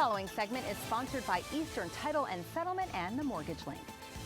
following segment is sponsored by Eastern Title and Settlement and the Mortgage Link.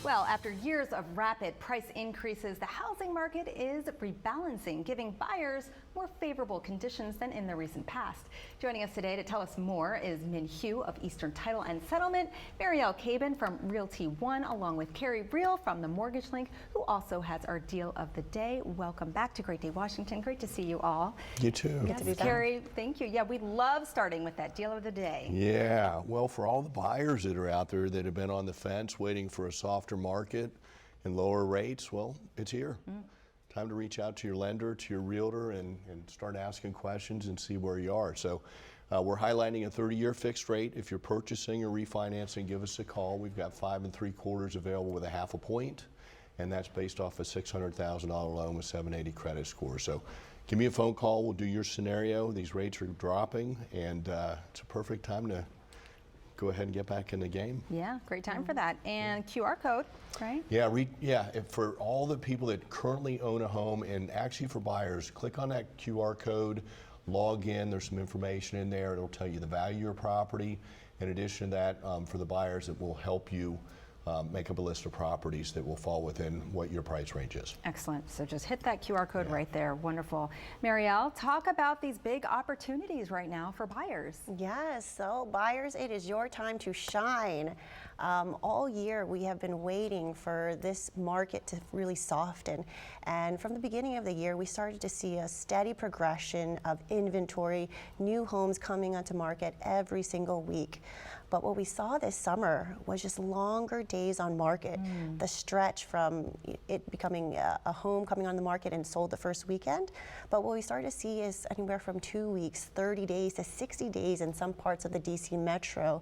Well, after years of rapid price increases, the housing market is rebalancing, giving buyers more favorable conditions than in the recent past. Joining us today to tell us more is Min Hugh of Eastern Title and Settlement, Marielle Kabin from Realty One, along with Carey Riel from the Mortgage Link, who also has our deal of the day. Welcome back to Great Day Washington. Great to see you all. You too. Good to be back. Carey, thank you. Yeah, we love starting with that deal of the day. Yeah, well, for all the buyers that are out there that have been on the fence waiting for a softer market and lower rates, well, it's here. Time to reach out to your lender, to your realtor, and start asking questions and see where you are. So we're highlighting a 30-year fixed rate. If you're purchasing or refinancing, give us a call. We've got 5 3/4 available with a 0.5 point, and that's based off a $600,000 loan with 780 credit score. So give me a phone call. We'll do your scenario. These rates are dropping, and it's a perfect time to go ahead and get back in the game. Yeah, great time for that. And QR code, right? Yeah, for all the people that currently own a home, and actually for buyers, click on that QR code, log in. There's some information in there. It'll tell you the value of your property. In addition to that, for the buyers, it will help you make up a list of properties that will fall within what your price range is. Excellent. So just hit that QR code right there. Wonderful. Marielle, talk about these big opportunities right now for buyers. Yes, so buyers, it is your time to shine. All year we have been waiting for this market to really soften. And from the beginning of the year, we started to see a steady progression of inventory, new homes coming onto market every single week. But what we saw this summer was just longer days on market. The stretch from it becoming a home coming on the market and sold the first weekend. But what we started to see is anywhere from 2 weeks, 30 days to 60 days in some parts of the DC metro,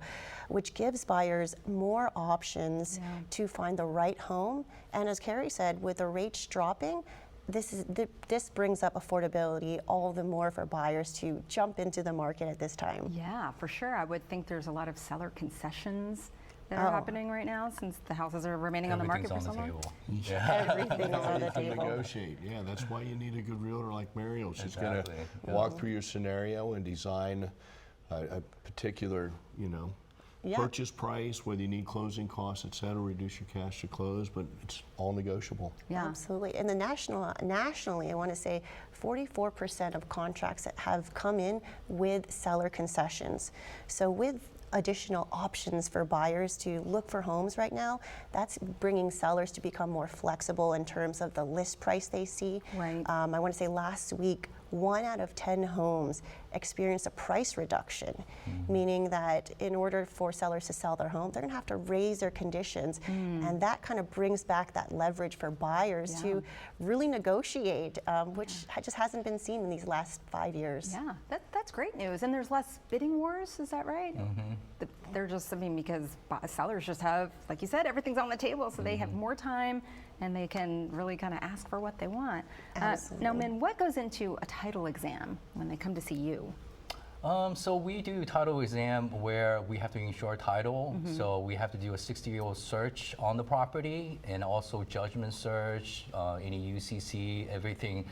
which gives buyers more options to find the right home. And as Carey said, with the rates dropping, this brings up affordability all the more for buyers to jump into the market at this time. Yeah, for sure. I would think there's a lot of seller concessions that are happening right now since the houses are remaining on the market for so long. Everything on the table. Negotiate. Yeah, that's why you need a good realtor like Marielle. She's going to walk through your scenario and design a particular, purchase price, whether you need closing costs, et cetera, reduce your cash to close, but it's all negotiable. Yeah, absolutely. And nationally, I want to say 44% of contracts that have come in with seller concessions. So with additional options for buyers to look for homes right now, that's bringing sellers to become more flexible in terms of the list price they see. Right. I want to say last week, 1 out of 10 homes experienced a price reduction, meaning that in order for sellers to sell their home, they're going to have to raise their conditions. And that kind of brings back that leverage for buyers to really negotiate, which just hasn't been seen in these last 5 years. Yeah, that's great news. And there's less bidding wars, is that right? They're just, because sellers just have, like you said, everything's on the table, so they have more time and they can really kind of ask for what they want. Now, Min, what goes into a title exam when they come to see you? So we do title exam where we have to insure title. So we have to do a 60-year-old search on the property and also judgment search, any UCC, everything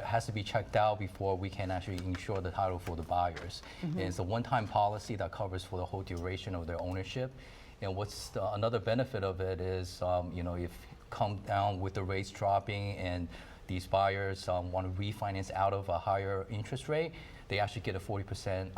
has to be checked out before we can actually insure the title for the buyers. And it's a one-time policy that covers for the whole duration of their ownership. And what's another benefit of it is, if come down with the rates dropping and these buyers want to refinance out of a higher interest rate, they actually get a 40%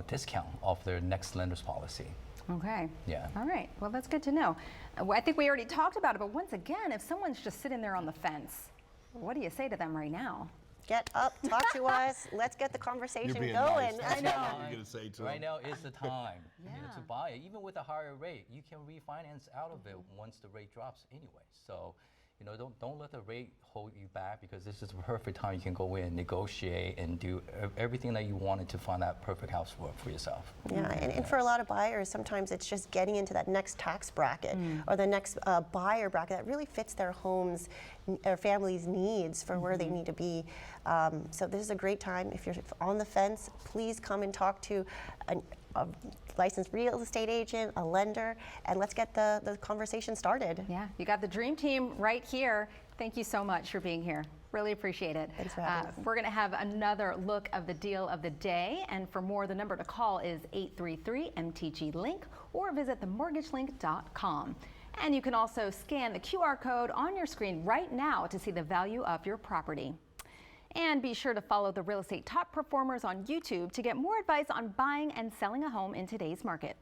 discount off their next lender's policy. Okay. Yeah. All right. Well, that's good to know. I think we already talked about it, but once again, if someone's just sitting there on the fence, what do you say to them right now? Get up, talk to us, let's get the conversation going. Nice. I know. You're going to say to Right now is the time to Yeah. buy it. Even with a higher rate, you can refinance out of it once the rate drops anyway. So, don't let the rate hold you back, because this is the perfect time you can go in, negotiate, and do everything that you wanted to find that perfect house for yourself. Yeah, and for a lot of buyers, sometimes it's just getting into that next tax bracket or the next buyer bracket that really fits their home's or family's needs for where they need to be. So this is a great time. If you're on the fence, please come and talk to a licensed real estate agent, a lender, and let's get the conversation started. Yeah, you got the dream team right here. Thank you so much for being here. Really appreciate it. Thanks for having us. We're going to have another look of the deal of the day. And for more, the number to call is 833-MTG-LINK or visit themortgagelink.com. And you can also scan the QR code on your screen right now to see the value of your property. And be sure to follow the real estate top performers on YouTube to get more advice on buying and selling a home in today's market.